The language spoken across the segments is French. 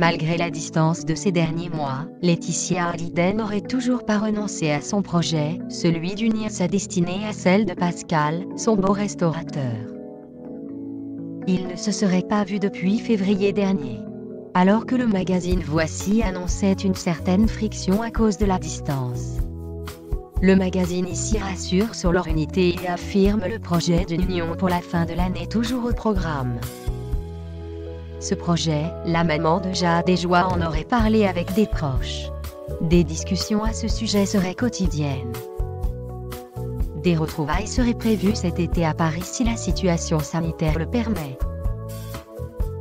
Malgré la distance de ces derniers mois, Laetitia Hallyday n'aurait toujours pas renoncé à son projet, celui d'unir sa destinée à celle de Pascal, son beau restaurateur. Ils ne se seraient pas vus depuis février dernier. Alors que le magazine Voici annonçait une certaine friction à cause de la distance. Le magazine Ici rassure sur leur unité et affirme le projet d'une union pour la fin de l'année toujours au programme. Ce projet, la maman de Jade et Joie en aurait parlé avec des proches. Des discussions à ce sujet seraient quotidiennes. Des retrouvailles seraient prévues cet été à Paris si la situation sanitaire le permet.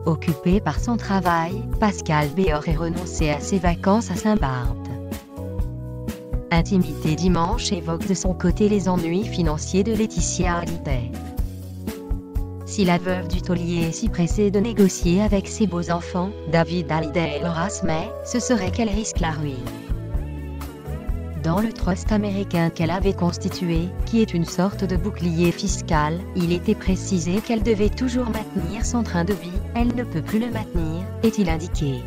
Occupé par son travail, Pascal B aurait renoncé à ses vacances à Saint-Barth. Intimité dimanche évoque de son côté les ennuis financiers de Laetitia Hallyday. Si la veuve du taulier est si pressée de négocier avec ses beaux-enfants, David Hallyday et Laura Smay, ce serait qu'elle risque la ruine. Dans le trust américain qu'elle avait constitué, qui est une sorte de bouclier fiscal, il était précisé qu'elle devait toujours maintenir son train de vie, elle ne peut plus le maintenir, est-il indiqué.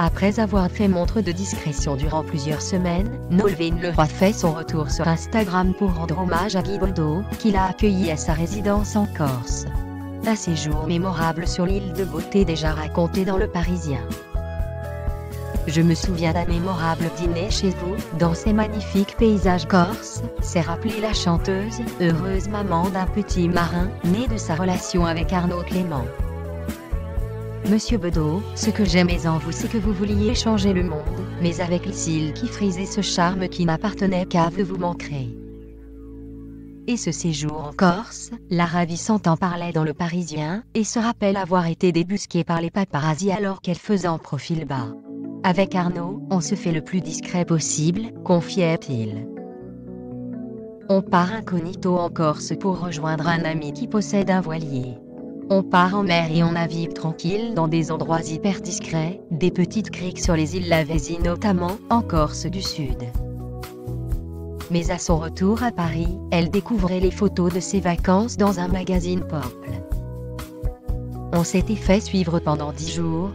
Après avoir fait montre de discrétion durant plusieurs semaines, Nolwenn Leroy fait son retour sur Instagram pour rendre hommage à Guy Boldo, qui l'a accueilli à sa résidence en Corse. Un séjour mémorable sur l'île de beauté déjà raconté dans Le Parisien. Je me souviens d'un mémorable dîner chez vous, dans ces magnifiques paysages corses, s'est rappelée la chanteuse, heureuse maman d'un petit marin, né de sa relation avec Arnaud Clément. Monsieur Bedeau, ce que j'aimais en vous c'est que vous vouliez changer le monde, mais avec le cils qui frisait ce charme qui n'appartenait qu'à vous vous manquerez. Et ce séjour en Corse, la ravissante en parlait dans Le Parisien, et se rappelle avoir été débusquée par les paparazzis alors qu'elle faisait en profil bas. Avec Arnaud, on se fait le plus discret possible, confiait-il. On part incognito en Corse pour rejoindre un ami qui possède un voilier. On part en mer et on navigue tranquille dans des endroits hyper discrets, des petites criques sur les îles Lavezzi notamment, en Corse du Sud. Mais à son retour à Paris, elle découvrait les photos de ses vacances dans un magazine pop. On s'était fait suivre pendant 10 jours,